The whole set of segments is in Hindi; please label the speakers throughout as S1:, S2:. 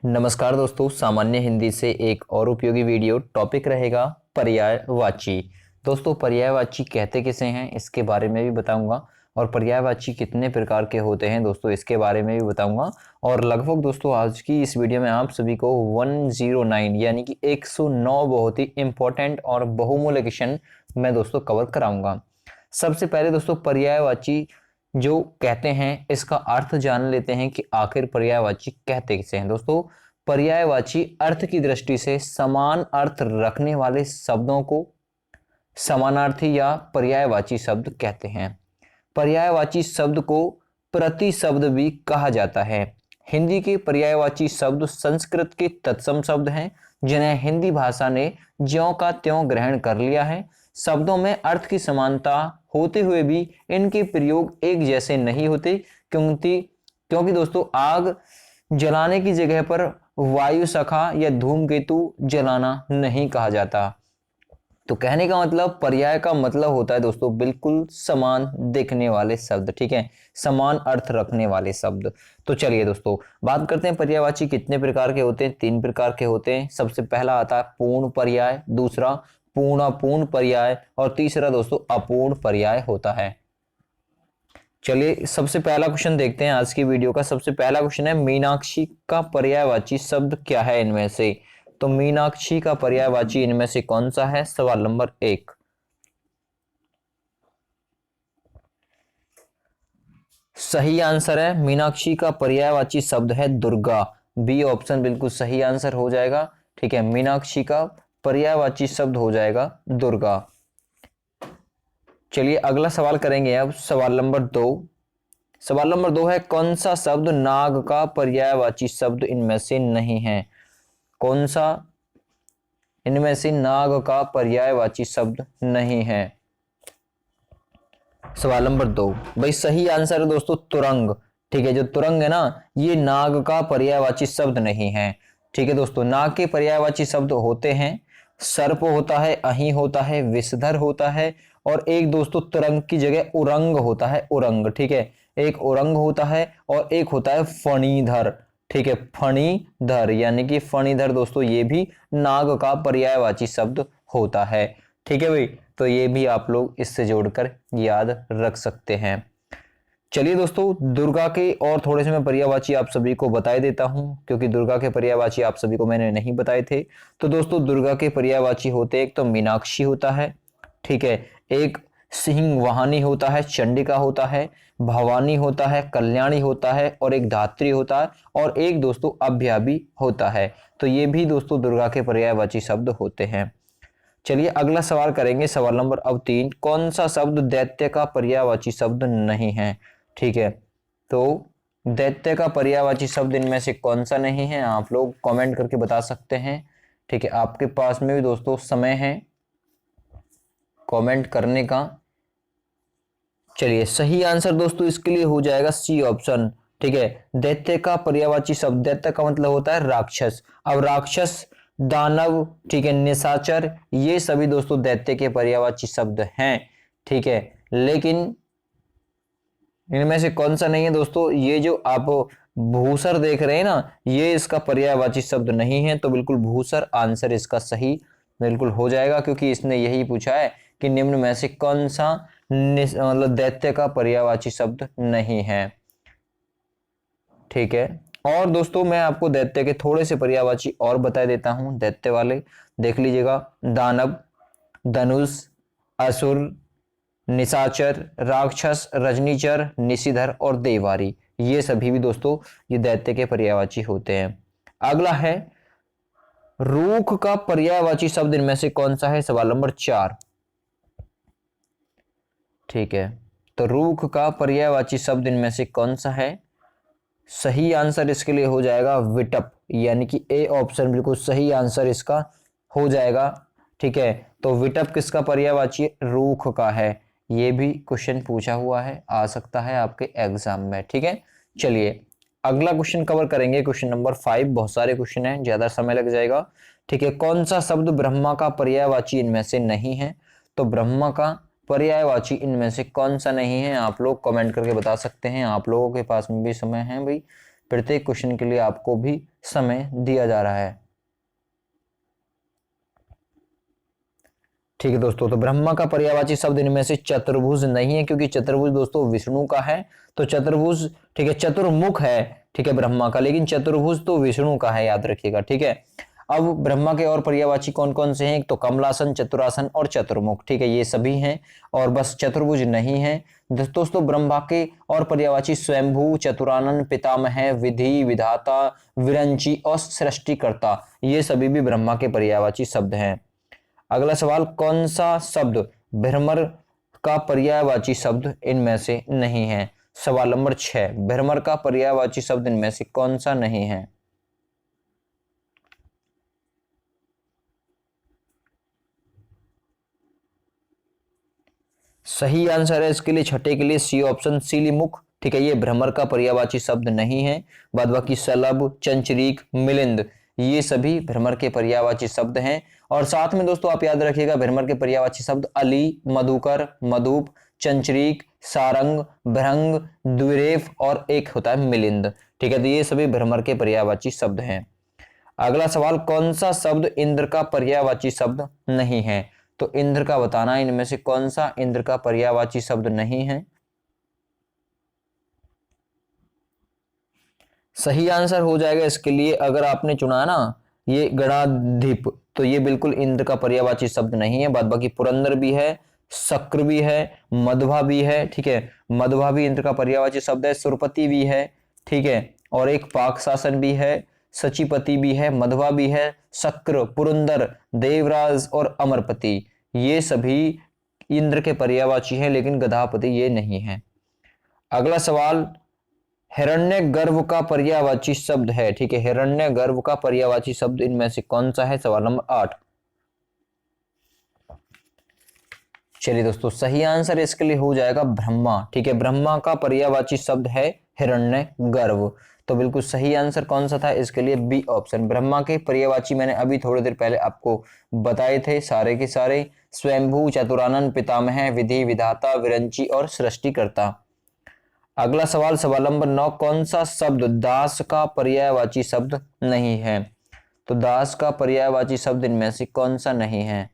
S1: नमस्कार दोस्तों, सामान्य हिंदी से एक और उपयोगी वीडियो टॉपिक रहेगा पर्यायवाची। दोस्तों, पर्यायवाची कहते किसे हैं इसके बारे में भी बताऊंगा और पर्यायवाची कितने प्रकार के होते हैं दोस्तों इसके बारे में भी बताऊंगा। और लगभग दोस्तों आज की इस वीडियो में आप सभी को 109 यानी कि 109 बहुत ही इंपॉर्टेंट और बहुमूल्य क्वेश्चन मैं दोस्तों कवर कराऊंगा। सबसे पहले दोस्तों पर्यायवाची जो कहते हैं इसका अर्थ जान लेते हैं कि आखिर पर्यायवाची कहते किसे हैं। दोस्तों, पर्यायवाची अर्थ की दृष्टि से समान अर्थ रखने वाले शब्दों को समानार्थी या पर्यायवाची शब्द कहते हैं। पर्यायवाची शब्द को प्रति शब्द भी कहा जाता है। हिंदी के पर्यायवाची शब्द संस्कृत के तत्सम शब्द हैं जिन्हें हिंदी भाषा ने ज्यों का त्यों ग्रहण कर लिया है। शब्दों में अर्थ की समानता होते हुए भी इनके प्रयोग एक जैसे नहीं होते, क्योंकि दोस्तों आग जलाने की जगह पर वायु सखा या धूमकेतु जलाना नहीं कहा जाता। तो कहने का मतलब पर्याय का मतलब होता है दोस्तों बिल्कुल समान दिखने वाले शब्द, ठीक है, समान अर्थ रखने वाले शब्द। तो चलिए दोस्तों बात करते हैं पर्यायवाची कितने प्रकार के होते हैं। 3 प्रकार के होते हैं। सबसे पहला आता है पूर्ण पर्याय, दूसरा पूर्ण अपूर्ण पर्याय और तीसरा दोस्तों अपूर्ण पर्याय होता है। चलिए सबसे पहला क्वेश्चन देखते हैं आज की वीडियो का। सबसे पहला क्वेश्चन है मीनाक्षी का पर्यायवाची शब्द क्या है इनमें से। तो मीनाक्षी का पर्यायवाची इनमें से कौन सा है। सवाल नंबर 1। सही आंसर है मीनाक्षी का पर्यायवाची शब्द है दुर्गा। बी ऑप्शन बिल्कुल सही आंसर हो जाएगा, ठीक है। मीनाक्षी का पर्यायवाची शब्द हो जाएगा दुर्गा। चलिए अगला सवाल करेंगे अब सवाल नंबर 2। सवाल नंबर 2 है कौन सा शब्द नाग का पर्यायवाची शब्द इनमें से नहीं है। कौन सा इनमें से नाग का पर्यायवाची शब्द नहीं है। सवाल नंबर 2 भाई सही आंसर है दोस्तों तुरंग, ठीक है। जो तुरंग है ना ये नाग का पर्यायवाची शब्द नहीं है, ठीक है दोस्तों। नाग के पर्यायवाची शब्द होते हैं सर्प होता है, अहि होता है, विषधर होता है और एक दोस्तों तुरंग की जगह उरंग होता है, उरंग, ठीक है। एक उरंग होता है और एक होता है फणीधर, ठीक है। फणीधर यानी कि फणीधर दोस्तों ये भी नाग का पर्यायवाची शब्द होता है, ठीक है भाई। तो ये भी आप लोग इससे जोड़कर याद रख सकते हैं। चलिए दोस्तों दुर्गा के और थोड़े से मैं पर्यायवाची आप सभी को बता देता हूं क्योंकि दुर्गा के पर्यायवाची आप सभी को मैंने नहीं बताए थे। तो दोस्तों दुर्गा के पर्यायवाची होते एक तो मीनाक्षी होता है, ठीक है। एक सिंह वाहनी होता है, चंडिका होता है, भवानी होता है, कल्याणी होता है और एक धात्री होता है और एक दोस्तों अभ्या भी होता है। तो ये भी दोस्तों दुर्गा के पर्यायवाची शब्द होते हैं। चलिए अगला सवाल करेंगे सवाल नंबर अब 3। कौन सा शब्द दैत्य का पर्यायवाची शब्द नहीं है, ठीक है। तो दैत्य का पर्यायवाची शब्द इनमें से कौन सा नहीं है आप लोग कमेंट करके बता सकते हैं, ठीक है। आपके पास में भी दोस्तों समय है कमेंट करने का। चलिए सही आंसर दोस्तों इसके लिए हो जाएगा सी ऑप्शन, ठीक है। दैत्य का पर्यायवाची शब्द, दैत्य का मतलब होता है राक्षस। अब राक्षस, दानव, ठीक है, निशाचर, ये सभी दोस्तों दैत्य के पर्यायवाची शब्द हैं, ठीक है। लेकिन इनमें से कौन सा नहीं है दोस्तों, ये जो आप भूसर देख रहे हैं ना ये इसका पर्यायवाची शब्द नहीं है। तो बिल्कुल भूसर आंसर इसका सही बिल्कुल हो जाएगा क्योंकि इसने यही पूछा है कि निम्न में से कौन सा मतलब दैत्य का पर्यायवाची शब्द नहीं है, ठीक है। और दोस्तों मैं आपको दैत्य के थोड़े से पर्यायवाची और बता देता हूं दैत्य वाले, देख लीजिएगा। दानव, धनुष, असुर, निशाचर, राक्षस, रजनीचर, निशिधर और देवारी, ये सभी भी दोस्तों ये दैत्य के पर्यायवाची होते हैं। अगला है रूख का पर्यायवाची शब्द इनमें से कौन सा है। सवाल नंबर 4, ठीक है। तो रूख का पर्यायवाची शब्द इनमें से कौन सा है। सही आंसर इसके लिए हो जाएगा विटप, यानी कि ए ऑप्शन बिल्कुल सही आंसर इसका हो जाएगा, ठीक है। तो विटप किसका पर्यायवाची रूख का है। ये भी क्वेश्चन पूछा हुआ है, आ सकता है आपके एग्जाम में, ठीक है। चलिए अगला क्वेश्चन कवर करेंगे क्वेश्चन नंबर 5। बहुत सारे क्वेश्चन हैं, ज्यादा समय लग जाएगा, ठीक है। कौन सा शब्द ब्रह्मा का पर्यायवाची इनमें से नहीं है। तो ब्रह्मा का पर्यायवाची इनमें से कौन सा नहीं है आप लोग कमेंट करके बता सकते हैं। आप लोगों के पास में भी समय है भाई, प्रत्येक क्वेश्चन के लिए आपको भी समय दिया जा रहा है। ठीक है दोस्तों, तो ब्रह्मा का पर्यायवाची शब्द इनमें से चतुर्भुज नहीं है, क्योंकि चतुर्भुज दोस्तों विष्णु का है। तो चतुर्भुज, ठीक है, चतुर्मुख है, ठीक है, ब्रह्मा का, लेकिन चतुर्भुज तो विष्णु का है, याद रखिएगा। ठीक है, अब ब्रह्मा के और पर्यायवाची कौन कौन से हैं? एक तो कमलासन, चतुरासन और चतुर्मुख, ठीक है, ये सभी हैं, और बस चतुर्भुज नहीं है। दोस्तों ब्रह्मा के और पर्यायवाची स्वयंभू, चतुरानन, पितामह, विधि, विधाता, विरंची और सृष्टिकर्ता, ये सभी भी ब्रह्मा के पर्यायवाची शब्द हैं। अगला सवाल, कौन सा शब्द भ्रमर का पर्यायवाची शब्द इनमें से नहीं है? सवाल नंबर 6, भ्रमर का पर्यायवाची शब्द इनमें से कौन सा नहीं है? सही आंसर है इसके लिए, छठे के लिए सी ऑप्शन, सीलीमुख, ठीक है, ये भ्रमर का पर्यायवाची शब्द नहीं है। बाद बाकी सलभ, चंचरीक, मिलिंद, ये सभी भ्रमर के पर्यायवाची शब्द हैं। और साथ में दोस्तों आप याद रखिएगा, भ्रमर के पर्यायवाची शब्द अली, मधुकर, मधुप, चंचरीक, सारंग, भृंग, द्विरेफ और एक होता है मिलिंद। ठीक है, तो ये सभी भ्रमर के पर्यायवाची शब्द हैं। अगला सवाल, कौन सा शब्द इंद्र का पर्यायवाची शब्द नहीं है? तो इंद्र का बताना, इनमें से कौन सा इंद्र का पर्यायवाची शब्द नहीं है? सही आंसर हो जाएगा इसके लिए, अगर आपने चुना ना ये गणाधिप, तो ये बिल्कुल इंद्र का पर्यायवाची शब्द नहीं है। बाद बाकी पुरंदर भी है, शक्र भी है, मध्वा भी है, ठीक है, मध्वा भी इंद्र का पर्यायवाची शब्द है, सुरपति भी है, ठीक है, और एक पाक शासन भी है, सचिपति भी है, मध्वा भी है, शक्र, पुरंदर, देवराज और अमरपति, ये सभी इंद्र के पर्यायवाची हैं, लेकिन गधापति ये नहीं है। अगला सवाल, हिरण्यगर्भ का पर्यायवाची शब्द है, ठीक है, हिरण्यगर्भ का पर्यायवाची शब्द इनमें से कौन सा है? सवाल नंबर 8। चलिए दोस्तों, सही आंसर इसके लिए हो जाएगा ब्रह्मा, ठीक है, ब्रह्मा का पर्यायवाची शब्द है हिरण्यगर्भ। तो बिल्कुल सही आंसर कौन सा था इसके लिए? B option. ब्रह्मा के पर्यायवाची मैंने अभी थोड़ी देर पहले आपको बताए थे, सारे के सारे, स्वयंभू, चतुरानन, पितामह, विधि, विधाता, विरंची और सृष्टिकर्ता। अगला सवाल, सवाल नंबर 9, कौन सा शब्द दास का पर्यायवाची शब्द नहीं है? तो दास का पर्यायवाची शब्द इनमें से कौन सा नहीं है?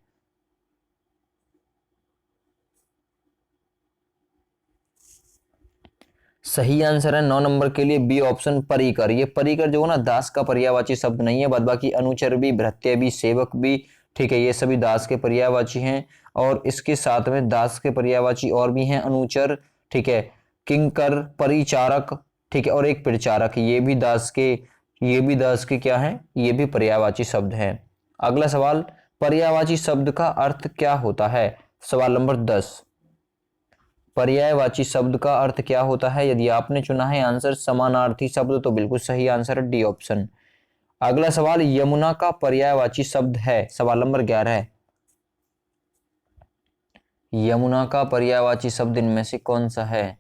S1: सही आंसर है 9 नंबर के लिए बी ऑप्शन, परिकर। ये परिकर जो है ना, दास का पर्यायवाची शब्द नहीं है। बाद बाकी अनुचर भी, भृत्य भी, सेवक भी, ठीक है, ये सभी दास के पर्यायवाची हैं। और इसके साथ में दास के पर्यायवाची और भी हैं, अनुचर, ठीक है, किंकर, परिचारक, ठीक है, और एक प्रचारक, ये भी दास के क्या है? ये भी पर्यायवाची शब्द हैं। अगला सवाल, पर्यायवाची शब्द का अर्थ क्या होता है? सवाल नंबर 10, पर्यायवाची शब्द का अर्थ क्या होता है? यदि आपने चुना है आंसर समानार्थी शब्द, तो बिल्कुल सही आंसर है डी ऑप्शन। अगला सवाल, यमुना का पर्यायवाची शब्द है? सवाल नंबर 11, यमुना का पर्यायवाची शब्द इनमें से कौन सा है?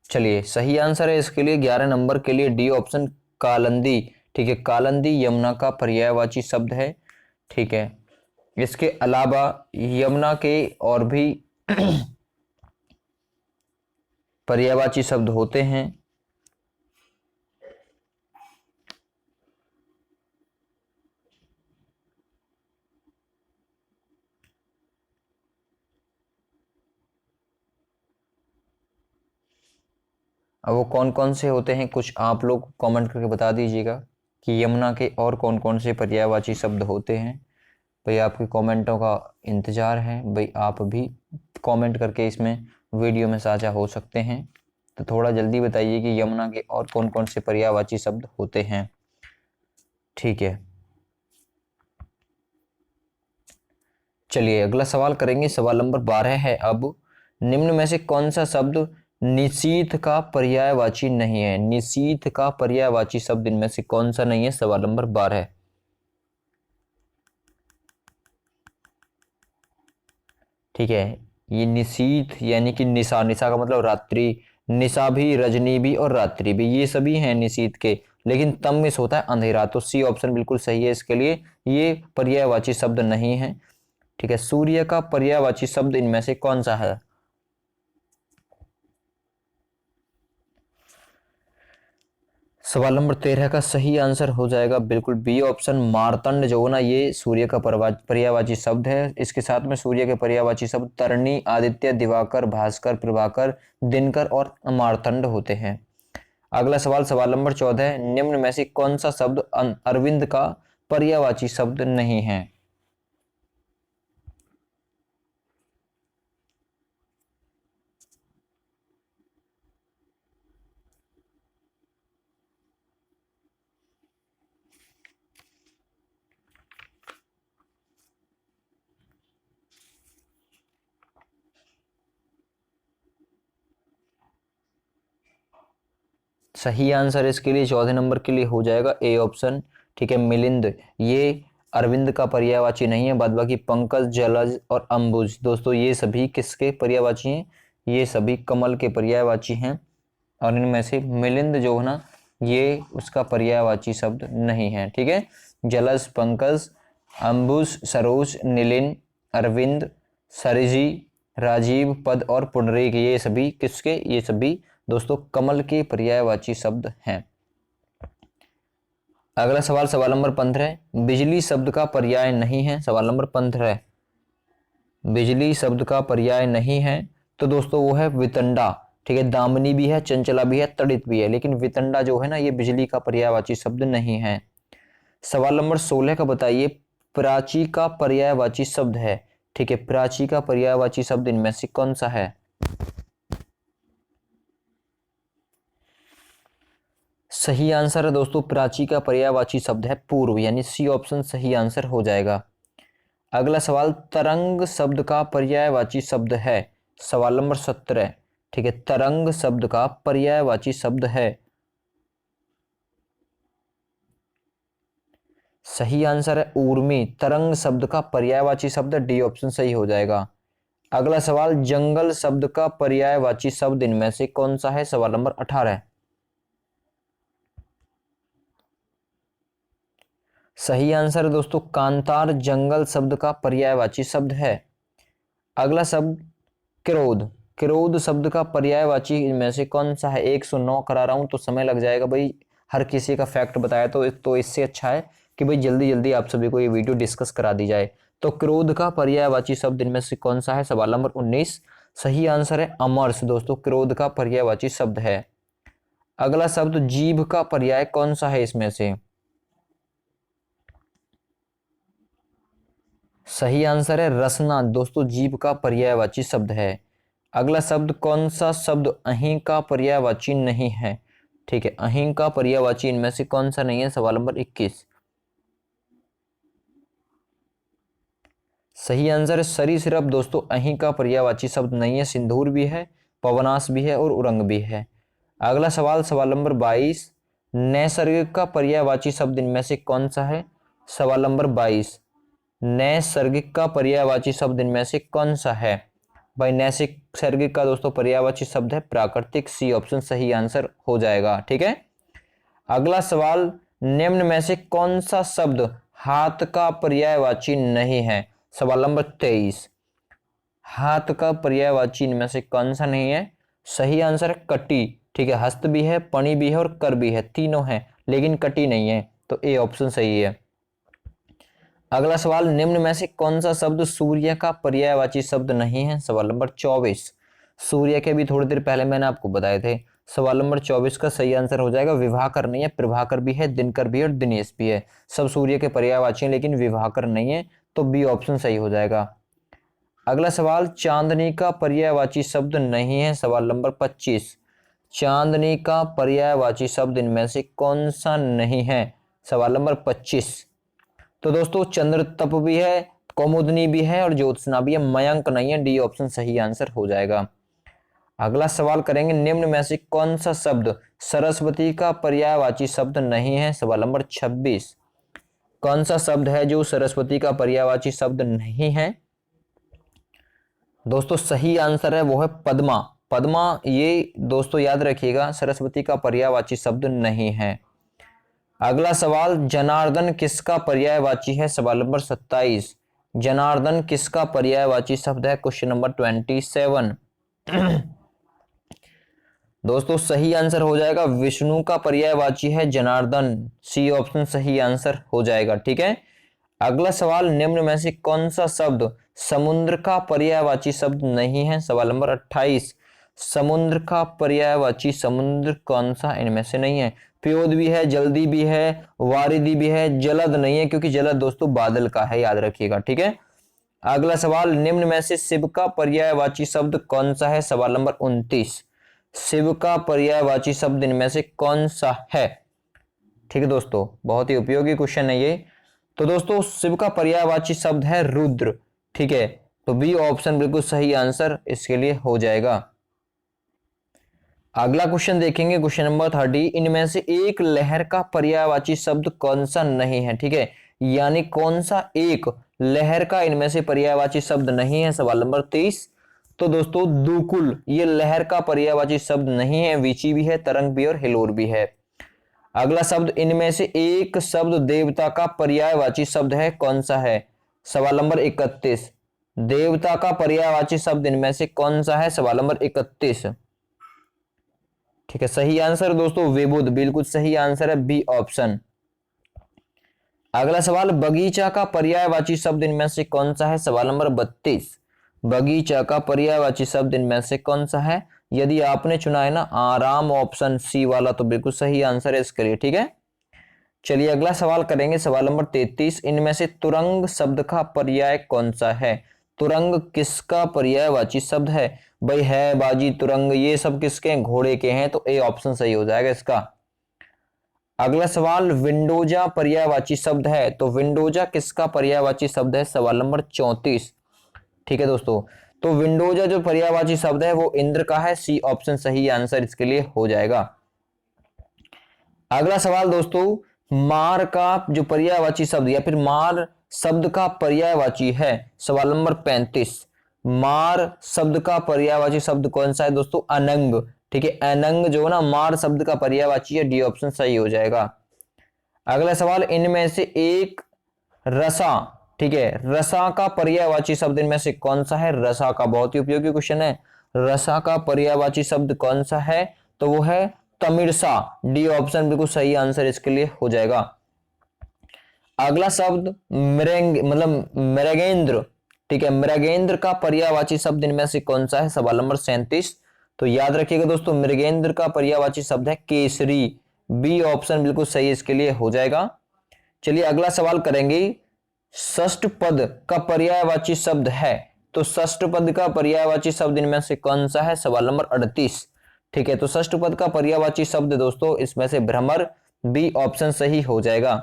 S1: चलिए, सही आंसर है इसके लिए 11 नंबर के लिए डी ऑप्शन, कालंदी, ठीक है, कालंदी यमुना का पर्यायवाची शब्द है। ठीक है, इसके अलावा यमुना के और भी पर्यायवाची शब्द होते हैं। अब वो कौन कौन से होते हैं, कुछ आप लोग कमेंट करके बता दीजिएगा कि यमुना के और कौन कौन से पर्यायवाची शब्द होते हैं। भाई आपके कमेंटों का इंतजार है, भाई आप भी कमेंट करके इसमें वीडियो में साझा हो सकते हैं। तो थोड़ा जल्दी बताइए कि यमुना के और कौन कौन से पर्यायवाची शब्द होते हैं। ठीक है, चलिए अगला सवाल करेंगे, सवाल नंबर 12 है। अब निम्न में से कौन सा शब्द निशीथ का पर्यायवाची नहीं है? निशीथ का पर्यायवाची शब्द इनमें से कौन सा नहीं है? सवाल नंबर 12। ठीक है, ये निशीथ यानी कि निशा, निशा का मतलब रात्रि, निशा भी, रजनी भी और रात्रि भी, ये सभी हैं निशीथ के, लेकिन तम मिस होता है अंधेरा, तो सी ऑप्शन बिल्कुल सही है इसके लिए, ये पर्यायवाची शब्द नहीं है। ठीक है, सूर्य का पर्यायवाची शब्द इनमें से कौन सा है? सवाल नंबर 13 का सही आंसर हो जाएगा बिल्कुल बी ऑप्शन, मार्तंड जो है ना ये सूर्य का पर्यायवाची शब्द है। इसके साथ में सूर्य के पर्यायवाची शब्द तरणी, आदित्य, दिवाकर, भास्कर, प्रभाकर, दिनकर और मार्तंड होते हैं। अगला सवाल, सवाल नंबर 14, निम्न में से कौन सा शब्द अरविंद का पर्यायवाची शब्द नहीं है? सही आंसर इसके लिए 14 नंबर के लिए हो जाएगा ए ऑप्शन। ठीक है, मिलिंद ये अरविंद का पर्यायवाची नहीं है, बाद बाकी पंकज, जलज और अंबुज दोस्तों ये सभी किसके पर्यायवाची हैं? ये सभी कमल के पर्यायवाची हैं। और इनमें से मिलिंद जो है ना ये उसका पर्यायवाची शब्द नहीं है। ठीक है, जलज, पंकज, अंबुज, सरोज, नीलिन, अरविंद, सरिजी, राजीव, पद और पुंडरीक ये सभी किसके? ये सभी दोस्तों कमल के पर्यायवाची शब्द हैं। अगला सवाल, सवाल नंबर 15, बिजली शब्द का पर्याय नहीं है। सवाल नंबर 15, बिजली शब्द का पर्याय नहीं है तो दोस्तों वो है वितंडा। ठीक है, दामिनी भी है, चंचला भी है, तड़ित भी है, लेकिन वितंडा जो है ना ये बिजली का पर्यायवाची शब्द नहीं है। सवाल नंबर 16 का बताइए, प्राची का पर्यायवाची शब्द है। ठीक है, प्राची का पर्यायवाची शब्द इनमें से कौन सा है? सही आंसर है दोस्तों, प्राची का पर्यायवाची शब्द है पूर्व, यानी सी ऑप्शन सही आंसर हो जाएगा। अगला सवाल, तरंग शब्द का पर्यायवाची शब्द है। सवाल नंबर 17, ठीक है, तरंग शब्द का पर्यायवाची शब्द है। सही आंसर है ऊर्मी, तरंग शब्द का पर्यायवाची शब्द डी ऑप्शन सही हो जाएगा। अगला सवाल, जंगल शब्द का पर्यायवाची शब्द इनमें से कौन सा है? सवाल नंबर 18, सही आंसर है दोस्तों कांतार जंगल शब्द का पर्यायवाची शब्द है। अगला शब्द क्रोध, क्रोध शब्द का पर्यायवाची इनमें से कौन सा है? 109 करा रहा हूं तो समय लग जाएगा भाई, हर किसी का फैक्ट बताया तो इससे अच्छा है कि भाई जल्दी जल्दी आप सभी को ये वीडियो डिस्कस करा दी जाए। तो क्रोध का पर्यायवाची शब्द इनमें से कौन सा है? सवाल नंबर 19, सही आंसर है अमरस दोस्तों, क्रोध का पर्यायवाची शब्द है। अगला शब्द जीभ का पर्याय कौन सा है इसमें से? सही आंसर है रसना दोस्तों, जीभ का पर्यायवाची शब्द है। अगला शब्द, कौन सा शब्द अहीं का पर्यायवाची नहीं है? ठीक है, अहीं का पर्यायवाची इनमें से कौन सा नहीं है? सवाल नंबर 21, सही आंसर है सरीसृप दोस्तों, अहीं का पर्यायवाची शब्द नहीं है, सिंदूर भी है, पवनास भी है और उरंग भी है। अगला सवाल, सवाल नंबर 22, नैसर्गिक का पर्यायवाची शब्द इनमें से कौन सा है? सवाल नंबर 22, नैसर्गिक का पर्यायवाची शब्द इनमें से कौन सा है? भाई नैसर्गिक का दोस्तों पर्यायवाची शब्द है प्राकृतिक, सी ऑप्शन सही आंसर हो जाएगा। ठीक है, अगला सवाल, निम्न में से कौन सा शब्द हाथ का पर्यायवाची नहीं है? सवाल नंबर 23, हाथ का पर्यायवाची इनमें से कौन सा नहीं है? सही आंसर है कटी। ठीक है, हस्त भी है, पणी भी है और कर भी है, तीनों है, लेकिन कटी नहीं है, तो ए ऑप्शन सही है। अगला सवाल, निम्न में से कौन सा शब्द सूर्य का पर्यायवाची शब्द नहीं है? सवाल नंबर 24, सूर्य के भी थोड़ी देर पहले मैंने आपको बताए थे। सवाल नंबर 24 का सही आंसर हो जाएगा विभाकर नहीं है, प्रभाकर भी है, दिनकर भी है और दिनेश भी है, सब सूर्य के पर्यायवाची हैं लेकिन विभाकर नहीं है, तो बी ऑप्शन सही हो जाएगा। अगला सवाल, चांदनी का पर्यायवाची शब्द नहीं है। सवाल नंबर 25, चांदनी का पर्यायवाची शब्द इनमें से कौन सा नहीं है? सवाल नंबर 25, तो दोस्तों चंद्र तप भी है, कौमुदनी भी है और ज्योत्सना भी है, मयंक नहीं है, डी ऑप्शन सही आंसर हो जाएगा। अगला सवाल करेंगे, निम्न में से कौन सा शब्द सरस्वती का पर्यायवाची शब्द नहीं है? सवाल नंबर 26, कौन सा शब्द है जो सरस्वती का पर्यायवाची शब्द नहीं है? दोस्तों सही आंसर है वो है पद्मा, पद्मा ये दोस्तों याद रखिएगा सरस्वती का पर्यायवाची शब्द नहीं है। अगला सवाल, जनार्दन किसका पर्यायवाची है? सवाल नंबर 27। जनार्दन किसका पर्यायवाची शब्द है? Question number 27। दोस्तों सही आंसर हो जाएगा विष्णु का पर्यायवाची है जनार्दन। सी ऑप्शन सही आंसर हो जाएगा। ठीक है। अगला सवाल, निम्न में से कौन सा शब्द समुद्र का पर्यायवाची शब्द नहीं है? सवाल नंबर 28। समुद्र का पर्यायवाची समुद्र कौन सा इनमें से नहीं है? प्योद भी है, जल्दी भी है, वारिदी भी है, जलद नहीं है, क्योंकि जलद दोस्तों बादल का है, याद रखिएगा। ठीक है। अगला सवाल, निम्न में से शिव का पर्यायवाची शब्द कौन सा है? सवाल नंबर 29। शिव का पर्यायवाची शब्द इनमें से कौन सा है? ठीक है दोस्तों, बहुत ही उपयोगी क्वेश्चन है ये। तो दोस्तों शिव का पर्यायवाची शब्द है रुद्र। ठीक है, तो बी ऑप्शन बिल्कुल सही आंसर इसके लिए हो जाएगा। अगला क्वेश्चन देखेंगे, क्वेश्चन नंबर 30। इनमें से एक लहर का पर्यायवाची शब्द कौन सा नहीं है? ठीक है, यानी कौन सा एक लहर का इनमें से पर्यायवाची शब्द नहीं है? सवाल नंबर 30। तो दोस्तों दुकुल ये लहर का पर्यायवाची शब्द नहीं है, वीची भी है, तरंग भी और हिलोर भी है। अगला शब्द, इनमें से एक शब्द देवता का पर्यायवाची शब्द है, कौन सा है? सवाल नंबर 31। देवता का पर्यायवाची शब्द इनमें से कौन सा है? सवाल नंबर 31। ठीक है, सही आंसर दोस्तों विबुध, बिल्कुल सही आंसर है बी ऑप्शन। अगला सवाल, बगीचा का पर्यायवाची शब्द इनमें से कौन सा है? सवाल नंबर 32। बगीचा का पर्यायवाची शब्द इनमें से कौन सा है? यदि आपने चुना है ना आराम ऑप्शन सी वाला, तो बिल्कुल सही आंसर है इसके लिए। ठीक है, चलिए अगला सवाल करेंगे, सवाल नंबर 33। इनमें से तुरंग शब्द का पर्याय कौन सा है? तुरंग किसका पर्यायवाची शब्द है? भाई है बाजी, तुरंग ये सब किसके हैं? घोड़े के हैं, तो ए ऑप्शन सही हो जाएगा इसका। अगला सवाल, विंडोजा पर्यायवाची शब्द है, तो विंडोजा किसका पर्यायवाची शब्द है? सवाल नंबर 34। ठीक है दोस्तों, तो विंडोजा जो पर्यायवाची शब्द है वो इंद्र का है, सी ऑप्शन सही आंसर इसके लिए हो जाएगा। अगला सवाल दोस्तों, मार का जो पर्यायवाची शब्द या फिर मार शब्द का पर्यायवाची है, सवाल नंबर 35। मार शब्द का पर्यायवाची शब्द कौन सा है दोस्तों? अनंग। ठीक है, अनंग जो ना मार शब्द का पर्यायवाची है, डी ऑप्शन सही हो जाएगा। अगला सवाल, इनमें से एक रसा, ठीक है, रसा का पर्यायवाची शब्द इनमें से कौन सा है? रसा का, बहुत ही उपयोगी क्वेश्चन है। रसा का पर्यायवाची शब्द कौन सा है? तो वो है तमिरसा, डी ऑप्शन बिल्कुल सही आंसर इसके लिए हो जाएगा। अगला शब्द मृंग मतलब मृगेंद्र। ठीक है, मृगेंद्र का पर्यायवाची शब्द इनमें से कौन सा है? सवाल नंबर 37। तो याद रखिएगा दोस्तों मृगेंद्र का पर्यायवाची शब्द है केसरी, बी ऑप्शन बिल्कुल सही इसके लिए हो जाएगा। चलिए अगला सवाल करेंगे, षष्ठ पद का पर्यायवाची शब्द है, तो षष्ठ पद का पर्यायवाची शब्द इनमें से कौन सा है? सवाल नंबर 38। ठीक है, तो षष्ठ पद का पर्यायवाची शब्द दोस्तों इसमें से भ्रमर, बी ऑप्शन सही हो जाएगा।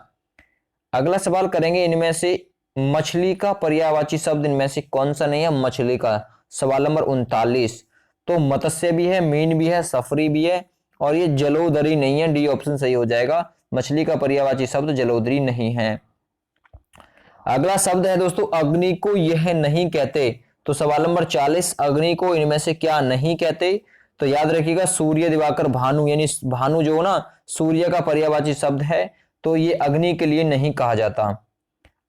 S1: अगला सवाल करेंगे, इनमें से मछली का पर्यायवाची शब्द इनमें से कौन सा नहीं है? मछली का, सवाल नंबर 39। तो मत्स्य भी है, मीन भी है, सफरी भी है, और ये जलोदरी नहीं है, डी ऑप्शन सही हो जाएगा। मछली का पर्यायवाची शब्द जलोदरी नहीं है। अगला शब्द है दोस्तों अग्नि को यह नहीं कहते, तो सवाल नंबर 40। अग्नि को इनमें से क्या नहीं कहते? तो याद रखिएगा सूर्य, दिवाकर, भानु, यानी भानु जो ना सूर्य का पर्यायवाची शब्द है, तो ये अग्नि के लिए नहीं कहा जाता।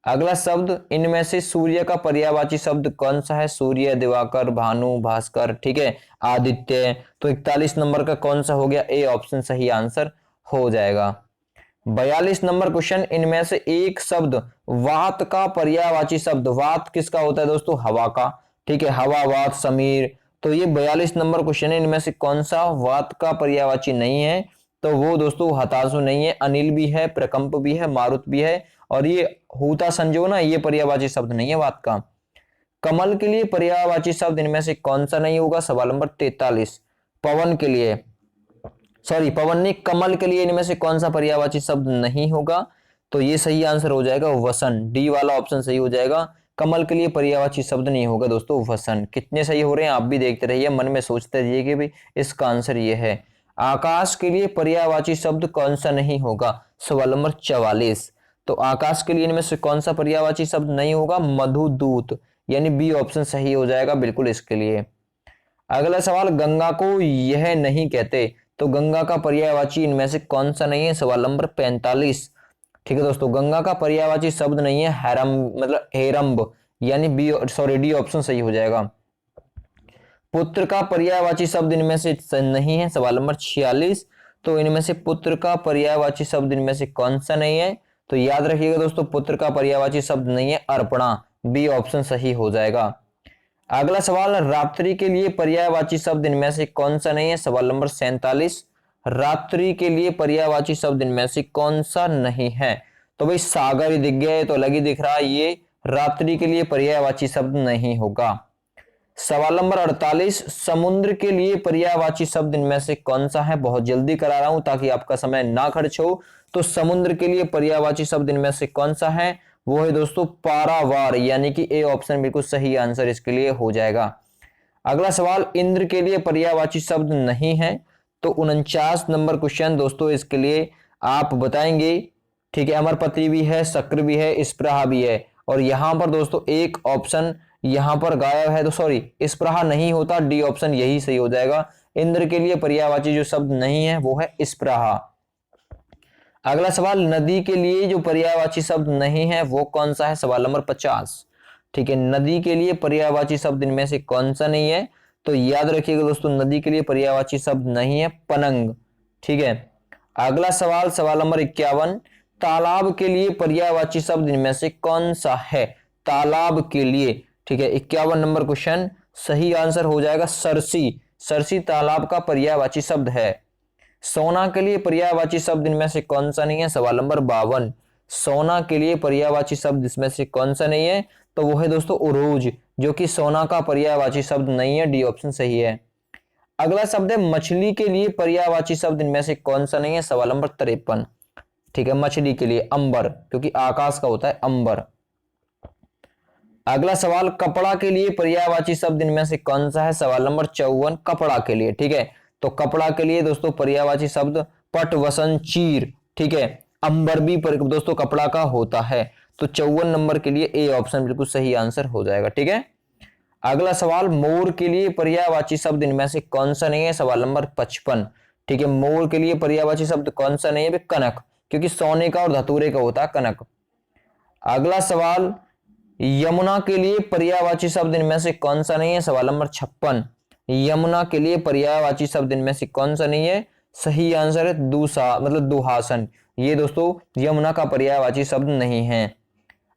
S1: अगला शब्द, इनमें से सूर्य का पर्यायवाची शब्द कौन सा है? सूर्य, दिवाकर, भानु, भास्कर, ठीक है, आदित्य। तो 41 नंबर का कौन सा हो गया? ए ऑप्शन सही आंसर हो जाएगा। 42 नंबर क्वेश्चन, इनमें से एक शब्द वात का पर्यायवाची शब्द, वात किसका होता है दोस्तों? हवा का। ठीक है, हवा, वात, समीर। तो ये 42 नंबर क्वेश्चन है, इनमें से कौन सा वात का पर्यायवाची नहीं है? तो वो दोस्तों हताशु नहीं है, अनिल भी है, प्रकंप भी है, मारुत भी है, और ये हूता संजो ना ये पर्यायवाची शब्द नहीं है वात का। कमल के लिए पर्यायवाची शब्द इनमें से कौन सा नहीं होगा? सवाल नंबर 43। पवन के लिए, सॉरी पवन ने, कमल के लिए इनमें से कौन सा पर्यायवाची शब्द नहीं होगा? तो ये सही आंसर हो जाएगा वसन, डी वाला ऑप्शन सही हो जाएगा। कमल के लिए पर्यायवाची शब्द नहीं होगा दोस्तों वसन। कितने सही हो रहे हैं आप भी देखते रहिए, मन में सोचते रहिए कि भाई इसका आंसर ये है। आकाश के लिए पर्यायवाची शब्द कौन सा नहीं होगा? सवाल नंबर 44। तो आकाश के लिए इनमें से कौन सा पर्यायवाची शब्द नहीं होगा? मधुदूत, यानी बी ऑप्शन सही हो जाएगा बिल्कुल इसके लिए। अगला सवाल, गंगा को यह नहीं कहते, तो गंगा का पर्यायवाची इनमें से कौन सा नहीं है? सवाल नंबर 45। ठीक है दोस्तों, गंगा का पर्यायवाची शब्द नहीं है हैरम, मतलब हेरम्ब, यानी बी सॉरी डी ऑप्शन सही हो जाएगा। पुत्र का पर्यायवाची शब्द इनमें से नहीं है, सवाल नंबर 46। तो इनमें से पुत्र का पर्यायवाची शब्द इनमें से कौन सा नहीं है? तो याद रखिएगा दोस्तों, पुत्र का पर्यायवाची शब्द नहीं है अर्पणा, बी ऑप्शन सही हो जाएगा। अगला सवाल, रात्रि के लिए पर्यायवाची शब्द इनमें से कौन सा नहीं है? सवाल नंबर 47। रात्रि के लिए पर्यायवाची शब्द इनमें से कौन सा नहीं है? तो भाई सागर ही दिख गया है तो अलग ही दिख रहा है, ये रात्रि के लिए पर्यायवाची शब्द नहीं होगा। सवाल नंबर 48, समुद्र के लिए पर्यायवाची शब्द इनमें से कौन सा है? बहुत जल्दी करा रहा हूं ताकि आपका समय ना खर्च हो। तो समुद्र के लिए पर्यायवाची शब्द इनमें से कौन सा है? वो है दोस्तों पारावार, यानी कि ए ऑप्शन बिल्कुल सही आंसर इसके लिए हो जाएगा। अगला सवाल, इंद्र के लिए पर्यायवाची शब्द नहीं है। तो 49 नंबर क्वेश्चन दोस्तों इसके लिए आप बताएंगे। ठीक है, अमरपति भी है, शक्र भी है, स्प्रहा भी है, और यहां पर दोस्तों एक ऑप्शन यहां पर गायब है, तो सॉरी स्प्रहा नहीं होता, डी ऑप्शन यही सही हो जाएगा। इंद्र के लिए पर्यायवाची जो शब्द नहीं है वो है स्प्रहा। अगला सवाल, नदी के लिए जो पर्यायवाची शब्द नहीं है वो कौन सा है? सवाल नंबर 50। ठीक है, नदी के लिए पर्यायवाची शब्द इनमें से कौन सा नहीं है? तो याद रखिएगा दोस्तों, नदी के लिए पर्यायवाची शब्द नहीं है पनंग। ठीक है, अगला सवाल, सवाल नंबर 51, तालाब के लिए पर्यायवाची शब्द इनमें से कौन सा है? तालाब के लिए। ठीक है, 51 नंबर क्वेश्चन सही आंसर हो जाएगा सरसी। सरसी तालाब का पर्यायवाची शब्द है। सोना के लिए पर्यायवाची शब्द इनमें से कौन सा नहीं है? सवाल नंबर 52। सोना के लिए पर्यायवाची शब्द इसमें से कौन सा नहीं है? तो वो है दोस्तों उरूज, जो कि सोना का पर्यायवाची शब्द नहीं है, डी ऑप्शन सही है। अगला शब्द है मछली के लिए पर्यायवाची शब्द इनमें से कौन सा नहीं है? सवाल नंबर 53। ठीक है, मछली के लिए अंबर, क्योंकि आकाश का होता है अंबर। अगला सवाल, कपड़ा के लिए पर्यायवाची शब्द इनमें से कौन सा है? सवाल नंबर 54, कपड़ा के लिए। ठीक है, तो कपड़ा के लिए दोस्तों पर्यायवाची शब्द पट, वसन, चीर। ठीक है, अंबर भी दोस्तों कपड़ा का होता है। तो 54 नंबर के लिए ए ऑप्शन बिल्कुल सही आंसर हो जाएगा। ठीक है, अगला सवाल, मोर के लिए पर्यायवाची शब्द इनमें से कौन सा नहीं है? सवाल नंबर 55। ठीक है, मोर के लिए पर्यायवाची शब्द कौन सा नहीं है? कनक, क्योंकि सोने का और धतूरे का होता है कनक। अगला सवाल, यमुना के लिए पर्यायवाची शब्द इनमें से कौन सा नहीं है? सवाल नंबर 56। यमुना के लिए पर्यायवाची शब्द इनमें से कौन सा नहीं है? सही आंसर है दूसा, मतलब दुहासन। ये दोस्तों यमुना का पर्यायवाची शब्द नहीं है।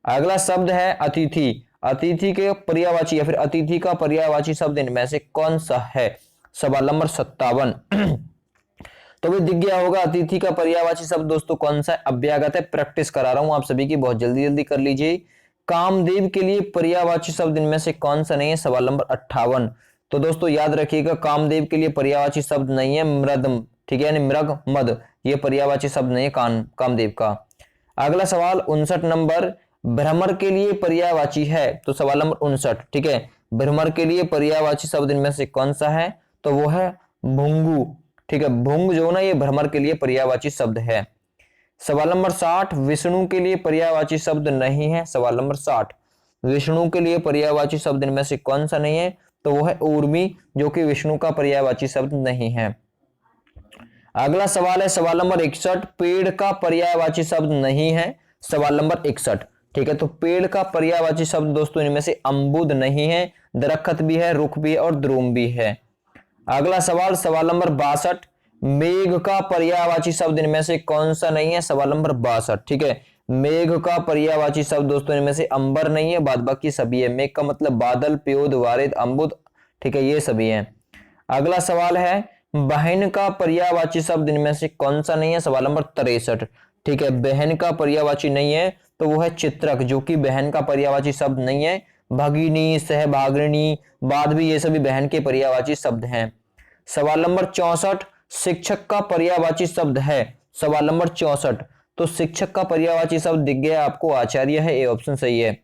S1: अगला शब्द है अतिथि। अतिथि के पर्यायवाची या फिर अतिथि का पर्यायवाची शब्द इनमें से कौन सा है? सवाल नंबर 57। तो भी दिख गया होगा अतिथि का पर्यायवाची शब्द दोस्तों कौन सा है? अभ्यागत है। प्रैक्टिस करा रहा हूं आप सभी की, बहुत जल्दी जल्दी कर लीजिए। कामदेव के लिए पर्यायवाची शब्द इनमें से कौन सा नहीं है? सवाल नंबर 58। तो दोस्तों याद रखिएगा, कामदेव के लिए पर्यायवाची शब्द नहीं है मृदम। ठीक है, यानी मृग, मद, ये पर्यायवाची शब्द नहीं है कामदेव का। अगला सवाल 59 नंबर, भ्रमर के लिए पर्यायवाची है। तो सवाल नंबर 59। ठीक है, भ्रमर के लिए पर्यायवाची शब्द इनमें से कौन सा है? तो वो है भुंगू। ठीक है, भुंग जो ना ये भ्रमर के लिए पर्यायवाची शब्द है। सवाल नंबर 60, विष्णु के लिए पर्यायवाची शब्द नहीं है। सवाल नंबर 60, विष्णु के लिए पर्यायवाची शब्द इनमें से कौन सा नहीं है? तो वो है ऊर्मी, जो कि विष्णु का पर्यायवाची शब्द नहीं है। अगला सवाल है सवाल नंबर 61, पेड़ का पर्यायवाची शब्द नहीं है। सवाल नंबर 61। ठीक है, तो पेड़ का पर्यायवाची शब्द दोस्तों इनमें से अम्बुद नहीं है, दरख्त भी है, रुख भी है और द्रुम भी है। अगला सवाल सवाल नंबर 62, मेघ का पर्यायवाची शब्द इनमें से कौन सा नहीं है? सवाल नंबर 62। ठीक है, मेघ का पर्यायवाची शब्द दोस्तों इनमें से अंबर नहीं है, बाद बाकी सभी है। मेघ का मतलब बादल, प्योद, वारिद, अम्बुद। ठीक है, ये सभी हैं। अगला सवाल है, बहन का पर्यायवाची शब्द इनमें से कौन सा नहीं है? सवाल नंबर 63। ठीक है, बहन का पर्यायवाची नहीं है तो वो है चित्रक, जो कि बहन का पर्यायवाची शब्द नहीं है। भगिनी, सहभागिनी, बाद भी, ये सभी बहन के पर्यायवाची शब्द हैं। सवाल नंबर 64, शिक्षक का पर्यायवाची शब्द है। सवाल नंबर 64, तो शिक्षक का पर्यायवाची शब्द दिख गया आपको, आचार्य है, ए ऑप्शन सही है।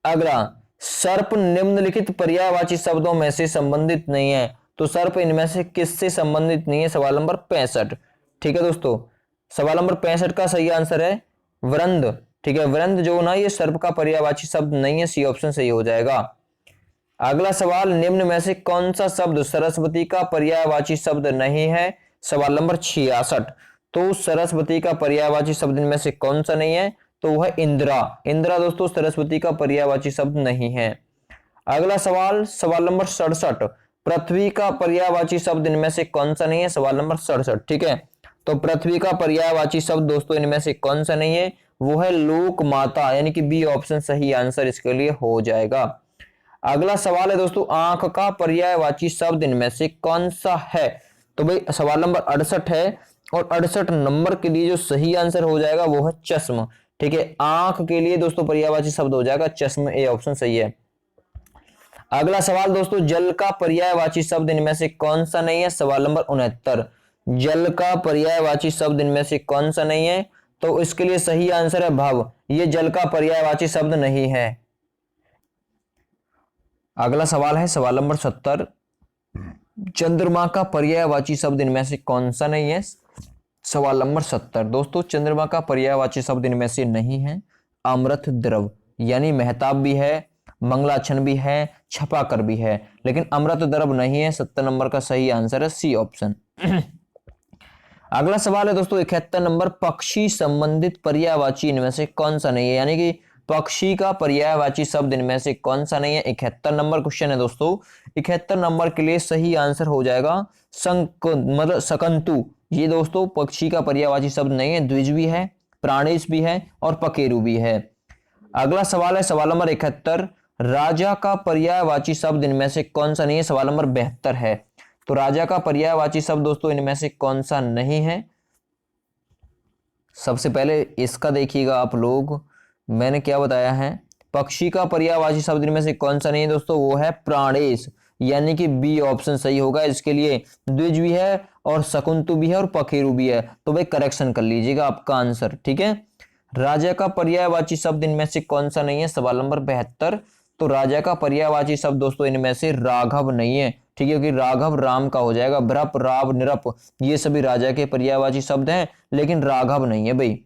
S1: अगला, सर्प निम्नलिखित पर्यायवाची शब्दों में से संबंधित नहीं है। तो सर्प इनमें से किससे संबंधित नहीं है? सवाल नंबर 65। ठीक है दोस्तों, सवाल नंबर 65 का सही आंसर है वृंद। ठीक है, वृंद जो ना ये सर्प का पर्यायवाची शब्द नहीं है, सी ऑप्शन सही हो जाएगा। अगला सवाल, निम्न में से कौन सा शब्द सरस्वती का पर्यायवाची शब्द नहीं है? सवाल नंबर 66। तो सरस्वती का पर्यायवाची शब्द इनमें से कौन सा नहीं है? तो वह इंदिरा। इंदिरा दोस्तों सरस्वती का पर्यायवाची शब्द नहीं है। अगला सवाल, सवाल नंबर 67। पृथ्वी का पर्यायवाची शब्द इनमें से कौन सा नहीं है? सवाल नंबर 67। ठीक है, तो पृथ्वी का पर्यायवाची शब्द दोस्तों इनमें से कौन सा नहीं है? वो है लोक माता, यानी कि बी ऑप्शन सही आंसर इसके लिए हो जाएगा। अगला सवाल है दोस्तों, आंख का पर्यायवाची शब्द इनमें से कौन सा है? तो भाई सवाल नंबर 68 है, और 68 नंबर के लिए जो सही आंसर हो जाएगा वो है चश्म। ठीक है, आंख के लिए दोस्तों पर्यायवाची शब्द हो जाएगा चश्म, ए ऑप्शन सही है। अगला सवाल दोस्तों, जल का पर्यायवाची शब्द इनमें से कौन सा नहीं है? सवाल नंबर 69। जल का पर्यायवाची शब्द इनमें से कौन सा नहीं है? तो इसके लिए सही आंसर है भव, ये जल का पर्यायवाची शब्द नहीं है। अगला सवाल है सवाल नंबर 70। चंद्रमा का पर्यायवाची शब्द इनमें से कौन सा नहीं है? सवाल नंबर 70। दोस्तों चंद्रमा का पर्यायवाची शब्द इनमें से नहीं है अमृत द्रव, यानी मेहताब भी है, मंगलाचन भी है, छपाकर भी है, लेकिन अमृत द्रव नहीं है। 70 नंबर का सही आंसर है सी ऑप्शन। अगला सवाल है दोस्तों 71 नंबर, पक्षी संबंधित पर्यायवाची इनमें से कौन सा नहीं है? यानी कि पक्षी का पर्यायवाची शब्द इनमें से कौन सा नहीं है? 71 नंबर क्वेश्चन है दोस्तों। 71 नंबर के लिए सही आंसर हो जाएगा मतलब सकंतु। ये दोस्तों पक्षी का पर्यायवाची शब्द नहीं है, द्विज भी है, प्राणेश भी है और पकेरु भी है। अगला सवाल है सवाल नंबर 71, राजा का पर्यायवाची शब्द इनमें से कौन सा नहीं है? सवाल नंबर 72 है। तो राजा का पर्यायवाची शब्द दोस्तों इनमें से कौन सा नहीं है? सबसे पहले इसका देखिएगा आप लोग, मैंने क्या बताया है, पक्षी का पर्यायवाची शब्द इनमें से कौन सा नहीं है दोस्तों? वो है प्राणेश, यानी कि बी ऑप्शन सही होगा। इसके लिए द्विज भी है और शकुंतु भी है और पखेरु भी है, तो भाई करेक्शन कर लीजिएगा आपका आंसर। ठीक है, राजा का पर्यायवाची शब्द इनमें से कौन सा नहीं है? सवाल नंबर 72। तो राजा का पर्यायवाची शब्द दोस्तों इनमें से राघव नहीं है। ठीक है, क्योंकि राघव राम का हो जाएगा, भ्रप, राव, निरप ये सभी राजा के पर्यायवाची शब्द हैं, लेकिन राघव नहीं है भाई।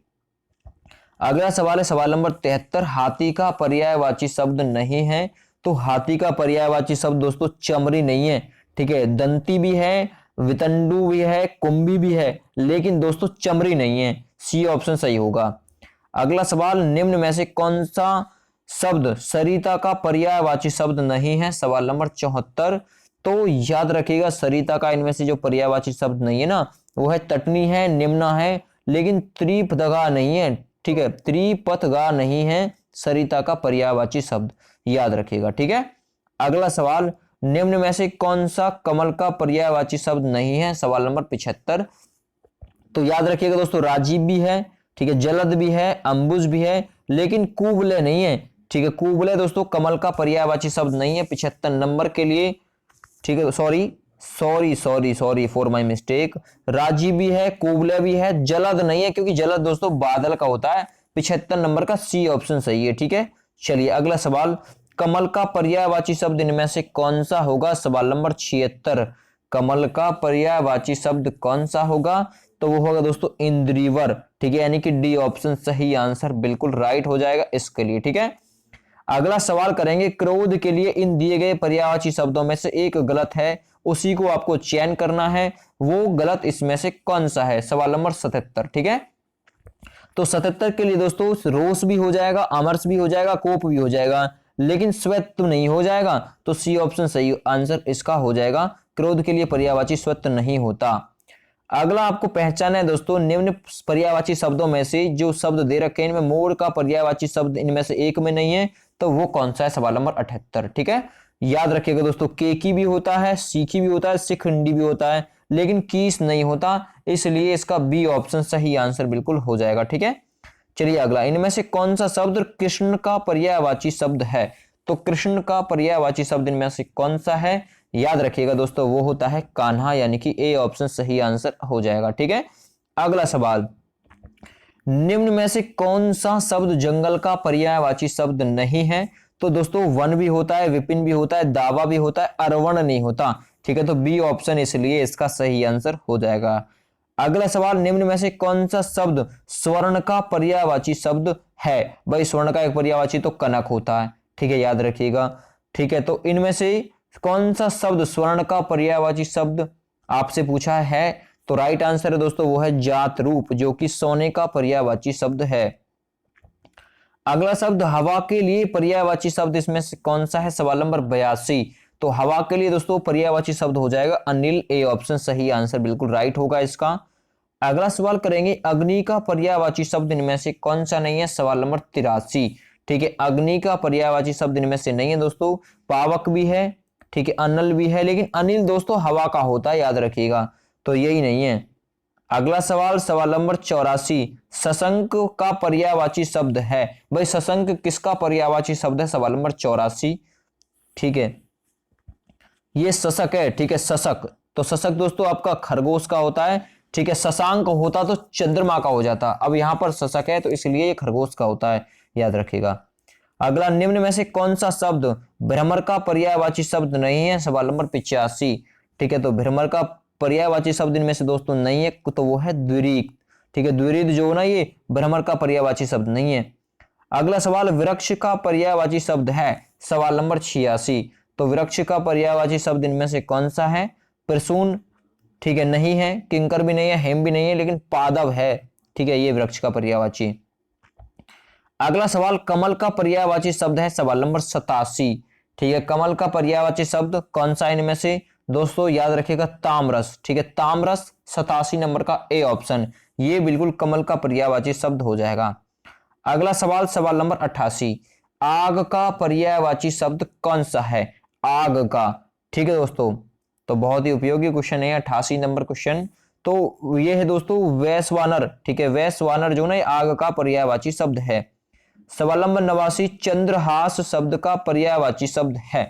S1: अगला सवाल है सवाल नंबर 73, हाथी का पर्यायवाची शब्द नहीं है। तो हाथी का पर्यायवाची शब्द दोस्तों चमरी नहीं है। ठीक है, दंती भी है, वितंडु भी है, कुंभी भी है, लेकिन दोस्तों चमरी नहीं है। सी ऑप्शन सही होगा। अगला सवाल, निम्न में से कौन सा शब्द सरिता का पर्यायवाची शब्द नहीं है? सवाल नंबर 74। तो याद रखिएगा सरिता का इनमें से जो पर्यायवाची शब्द नहीं है ना, वो है तटनी है, निम्ना है, लेकिन त्रिपथगा नहीं है। ठीक है, त्रिपथगा नहीं है सरिता का पर्यायवाची शब्द, याद रखिएगा। ठीक है, अगला सवाल, निम्न में से कौन सा कमल का पर्यायवाची शब्द नहीं है? सवाल नंबर 75। तो याद रखिएगा दोस्तों राजीव भी है, ठीक है, जलद भी है, अंबुज भी है, लेकिन कुबले नहीं है। ठीक है, कुबले दोस्तों कमल का पर्यायवाची शब्द नहीं है 75 नंबर के लिए। ठीक है, sorry for my mistake. Rajiv भी है, कुबले भी है, जलद नहीं है, क्योंकि जलद दोस्तों बादल का होता है। 75 नंबर का सी ऑप्शन सही है। ठीक है, चलिए अगला सवाल, कमल का पर्यायवाची शब्द इनमें से कौन सा होगा? सवाल नंबर 76। कमल का पर्यायवाची शब्द कौन सा होगा? तो वो होगा दोस्तों इंद्रिवर। ठीक है, यानी कि डी ऑप्शन सही आंसर बिल्कुल राइट हो जाएगा इसके लिए। ठीक है, अगला सवाल करेंगे, क्रोध के लिए इन दिए गए पर्यायवाची शब्दों में से एक गलत है, उसी को आपको चयन करना है, वो गलत इसमें से कौन सा है? सवाल नंबर 77। ठीक है, तो 77 के लिए दोस्तों रोष भी हो जाएगा, अमरस भी हो जाएगा, कोप भी हो जाएगा, लेकिन स्वत्व नहीं हो जाएगा। तो सी ऑप्शन सही आंसर इसका हो जाएगा, क्रोध के लिए पर्यायवाची स्वत्व नहीं होता। अगला आपको पहचाना है दोस्तों, निम्न पर्यायवाची शब्दों में से जो शब्द दे रखे हैं इनमें मोर का पर्यायवाची शब्द इनमें से एक में नहीं है, तो वो कौन सा है? सवाल नंबर 78। ठीक है, याद रखिएगा दोस्तों केकी भी होता है, सीखी भी होता है, सिखंडी भी होता है, लेकिन कीस नहीं होता, इसलिए इसका बी ऑप्शन सही आंसर बिल्कुल हो जाएगा। ठीक है, चलिए अगला, इनमें से कौन सा शब्द कृष्ण का पर्यायवाची शब्द है? तो कृष्ण का पर्यायवाची शब्द इनमें से कौन सा है? याद रखिएगा दोस्तों वो होता है कान्हा, यानी कि ए ऑप्शन सही आंसर हो जाएगा। ठीक है, अगला सवाल, निम्न में से कौन सा शब्द जंगल का पर्यायवाची शब्द नहीं है? तो दोस्तों वन भी होता है, विपिन भी होता है, दावा भी होता है, अरवण नहीं होता। ठीक है, तो बी ऑप्शन इसलिए इसका सही आंसर हो जाएगा। अगला सवाल, निम्न में से कौन सा शब्द स्वर्ण का पर्यायवाची शब्द है? भाई स्वर्ण का एक पर्यायवाची तो कनक होता है। ठीक है, याद रखिएगा। ठीक है, तो इनमें से कौन सा शब्द स्वर्ण का पर्यायवाची शब्द आपसे पूछा है? तो राइट आंसर है दोस्तों वो है जात रूप, जो कि सोने का पर्यायवाची शब्द है। अगला शब्द हवा के लिए पर्यायवाची शब्द इसमें से कौन सा है? सवाल नंबर 82। तो हवा के लिए दोस्तों पर्यायवाची शब्द हो जाएगा अनिल, ए ऑप्शन सही आंसर बिल्कुल राइट होगा इसका। अगला सवाल करेंगे अग्नि का पर्यायवाची शब्द इनमें से कौन सा नहीं है? सवाल नंबर 83। ठीक है, अग्नि का पर्यायवाची शब्द इनमें से नहीं है दोस्तों, पावक भी है, ठीक है, अनल भी है, लेकिन अनिल दोस्तों हवा का होता है, याद रखिएगा, तो यही नहीं है। अगला सवाल सवाल नंबर 84, सशंक का पर्यायवाची शब्द है। भाई सशंक किसका पर्यायवाची शब्द है? सवाल नंबर 84। ठीक है, ये शशक है, ठीक है, शशक। तो शशक दोस्तों आपका खरगोश का होता है, ठीक है, शशांक होता तो चंद्रमा का हो जाता, अब यहां पर शशक है तो इसलिए ये खरगोश का होता है, याद रखिएगा। अगला निम्न में से कौन सा शब्द भ्रमर का पर्यायवाची शब्द नहीं है? सवाल नंबर 85। ठीक है, तो भ्रमर का पर्यायवाची शब्द इनमें से दोस्तों नहीं है, तो वो है द्विरीक्त। ठीक है, द्विरीक्त जो ना ये भ्रमर का पर्यायवाची शब्द नहीं है। अगला सवाल वृक्ष का पर्यायवाची शब्द है। सवाल नंबर 86। तो वृक्ष का पर्यायवाची शब्द इनमें से कौन सा है? प्रसून, ठीक है, नहीं है, किंकर भी नहीं है, हेम भी नहीं है, लेकिन पादव है। ठीक है, ये वृक्ष का पर्यायवाची। अगला सवाल कमल का पर्यायवाची शब्द है। सवाल नंबर 87। ठीक है, कमल का पर्यायवाची शब्द कौन सा इनमें से? दोस्तों याद रखिएगा तामरस। ठीक है, तामरस 87 नंबर का ए ऑप्शन, ये बिल्कुल कमल का पर्यायवाची शब्द हो जाएगा। अगला सवाल सवाल नंबर 88, आग का पर्यायवाची शब्द कौन सा है? आग का। ठीक है दोस्तों, तो बहुत ही उपयोगी क्वेश्चन है 88 नंबर क्वेश्चन। तो ये है दोस्तों वैश्वानर। ठीक है, वैश्वानर जो ना आग का पर्यायवाची शब्द है। सवाल नंबर 89, चंद्रहास शब्द का पर्यायवाची शब्द है।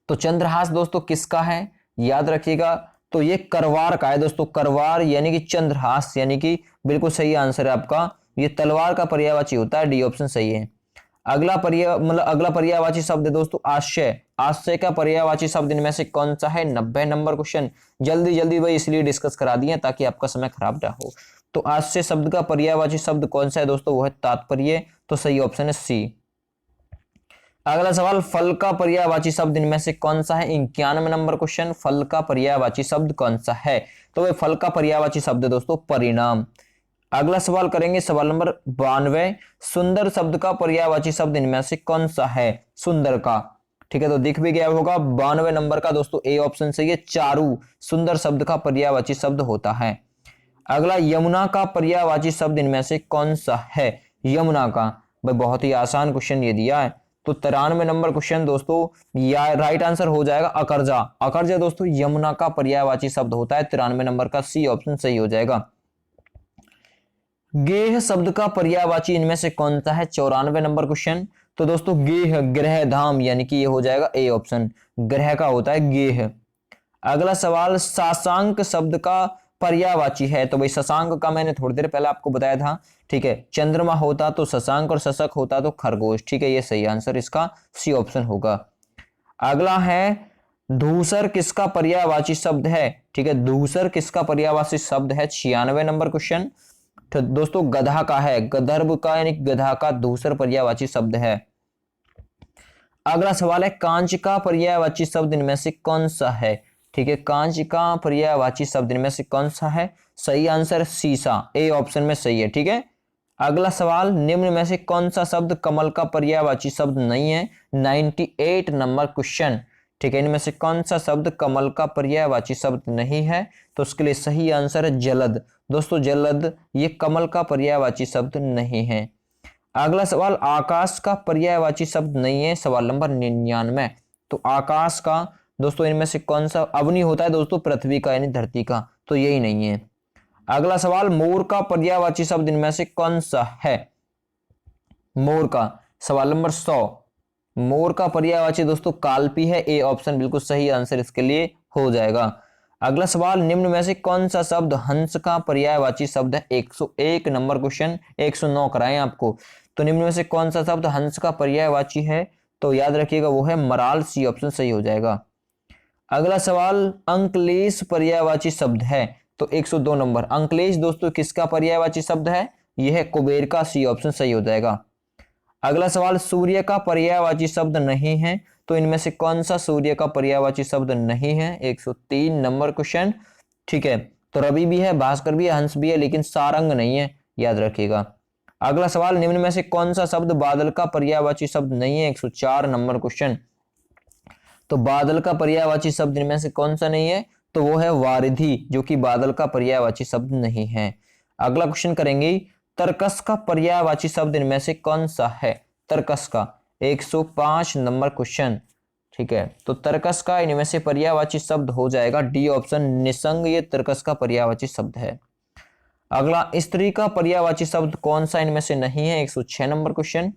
S1: तो चंद्रहास दोस्तों किसका है? याद रखिएगा, तो ये करवार का है दोस्तों, करवार यानी कि चंद्रहास, यानी कि बिल्कुल सही आंसर है आपका, ये तलवार का पर्यायवाची होता है, डी ऑप्शन सही है। अगला पर्यायवाची शब्द है दोस्तों आश्चर्य। आश्चर्य का पर्यायवाची शब्द इनमें से कौन सा है? 90 नंबर क्वेश्चन, जल्दी जल्दी भाई इसलिए डिस्कस करा दिए ताकि आपका समय खराब ना हो। तो आश्चर्य शब्द का पर्यायवाची शब्द कौन सा है दोस्तों? वो है तात्पर्य, तो सही ऑप्शन है सी। अगला सवाल फल का पर्यायवाची शब्द इनमें से कौन सा है? 91 नंबर क्वेश्चन, फल का पर्यायवाची शब्द कौन सा है? तो वह फल का पर्यायवाची शब्द है दोस्तों परिणाम। अगला सवाल करेंगे सवाल नंबर 92, सुंदर शब्द का पर्यायवाची शब्द इनमें से कौन सा है? सुंदर का। ठीक है, तो दिख भी गया होगा 92 नंबर का दोस्तों ए ऑप्शन सही है, चारू सुंदर शब्द का पर्यायवाची शब्द होता है। अगला यमुना का पर्यायवाची शब्द इनमें से कौन सा है? यमुना का। भाई बहुत ही आसान क्वेश्चन ये दिया है, तो 93 नंबर क्वेश्चन दोस्तों या राइट आंसर हो जाएगा अकरजा। अकरजा दोस्तों यमुना का पर्यायवाची शब्द होता है, 93 नंबर का सी ऑप्शन सही हो जाएगा। गेह शब्द का पर्यायवाची इनमें से कौन सा है? 94 नंबर क्वेश्चन। तो दोस्तों गेह ग्रह धाम, यानी कि ये हो जाएगा ए ऑप्शन, ग्रह का होता है गेह। अगला सवाल शशांक शब्द का पर्यायवाची है। तो भाई शशांक का मैंने थोड़ी देर पहले आपको बताया था। ठीक है, चंद्रमा होता तो शशांक और शशक होता तो खरगोश। ठीक है, ये सही आंसर इसका सी ऑप्शन होगा। अगला है धूसर किसका पर्यायवाची शब्द है? ठीक है, धूसर किसका पर्यायवाची शब्द है? 96 नंबर क्वेश्चन। तो दोस्तों गधा का है, गंधर्व का यानी गधा का धूसर पर्यायवाची शब्द है। अगला सवाल है कांच का पर्यायवाची शब्द इनमें से कौन सा है? ठीक है, कांच का पर्यायवाची शब्द इनमें से कौन सा है? सही आंसर शीशा, ए ऑप्शन में सही है। ठीक है, अगला सवाल निम्न में से कौन सा शब्द कमल का पर्यायवाची शब्द नहीं है? 98 नंबर क्वेश्चन। ठीक है, इनमें से कौन सा शब्द कमल का पर्यायवाची शब्द नहीं है? तो उसके लिए सही आंसर है जलद। दोस्तों जलद ये कमल का पर्यायवाची शब्द नहीं है। अगला सवाल आकाश का पर्यायवाची शब्द नहीं है। सवाल नंबर 99। तो आकाश का दोस्तों इनमें से कौन सा? अवनी होता है दोस्तों पृथ्वी का यानी धरती का, तो यही नहीं है। अगला सवाल मोर का पर्यायवाची शब्द इनमें से कौन सा है? मोर का। सवाल नंबर 100, मोर का पर्यायवाची दोस्तों काल्पी है, ए ऑप्शन बिल्कुल सही आंसर इसके लिए हो जाएगा। अगला सवाल निम्न में से कौन सा शब्द हंस का पर्यायवाची शब्द है? 101 नंबर क्वेश्चन, 109 कराएं आपको। तो निम्न में से कौन सा शब्द हंस का पर्यायवाची है? तो याद रखिएगा वो है मराल, सी ऑप्शन सही हो जाएगा। अगला सवाल अंकलेश पर्यायवाची शब्द है। तो 102 नंबर अंकलेश दोस्तों किसका पर्यायवाची शब्द है? यह है कुबेर का, सी ऑप्शन सही हो जाएगा। अगला सवाल, सूर्य का पर्यायवाची शब्द नहीं है, तो इनमें से कौन सा सूर्य का पर्यायवाची शब्द नहीं है? 103 नंबर क्वेश्चन। ठीक है, तो रवि भी है, भास्कर भी है, हंस भी है, लेकिन सारंग नहीं है, याद रखिएगा। अगला सवाल, निम्न में से कौन सा शब्द बादल का पर्यायवाची शब्द नहीं है? 104 नंबर क्वेश्चन। तो बादल का पर्यायवाची शब्द इनमें से कौन सा नहीं है? तो वो है वारिधि, जो कि बादल का पर्यायवाची शब्द नहीं है। अगला क्वेश्चन करेंगे, तर्कस का पर्यायवाची शब्द इनमें से कौन सा है? तर्कस का 105 नंबर क्वेश्चन। ठीक है, तो तर्कस का इनमें से पर्यायवाची शब्द हो जाएगा डी ऑप्शन, निसंग, ये तर्कस का पर्यायवाची शब्द है। अगला, स्त्री का पर्यायवाची शब्द कौन सा इनमें से नहीं है? 106 नंबर क्वेश्चन।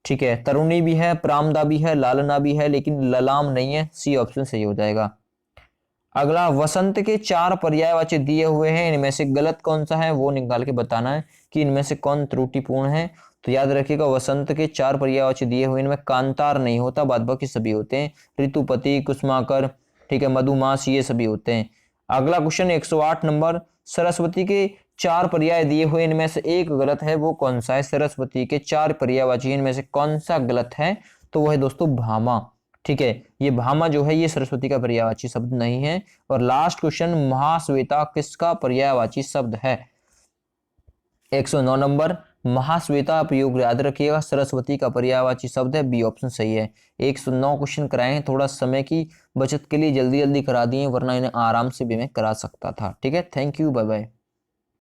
S1: ठीक है, तरुणी भी है, प्रामदा भी है, लालना भी है, लेकिन ललाम नहीं है, सी ऑप्शन सही हो जाएगा। अगला, वसंत के 4 पर्यायवाची दिए हुए हैं, इनमें से गलत कौन सा है वो निकाल के बताना है कि इनमें से कौन त्रुटिपूर्ण है। तो याद रखिएगा, वसंत के 4 पर्यायवाची दिए हुए, इनमें कांतार नहीं होता, बाद बाकी सभी होते हैं, ऋतुपति, कुसुमाकर, ठीक है, मधुमास, ये सभी होते हैं। अगला क्वेश्चन 108 नंबर, सरस्वती के 4 पर्याय दिए हुए, इनमें से एक गलत है, वो कौन सा है? सरस्वती के 4 पर्यायवाची इनमें से कौन सा गलत है? तो वो है दोस्तों भामा। ठीक है, ये भामा जो है ये सरस्वती का पर्यायवाची शब्द नहीं है। और लास्ट क्वेश्चन, महाश्वेता किसका पर्यायवाची शब्द है? 109 नंबर, महाश्वेता प्रयोग याद रखिएगा, सरस्वती का पर्यायवाची शब्द है, बी ऑप्शन सही है। 109 क्वेश्चन कराए हैं, थोड़ा समय की बचत के लिए जल्दी जल्दी करा दिए, वरना इन्हें आराम से भी मैं करा सकता था। ठीक है, थैंक यू, बाय बाय।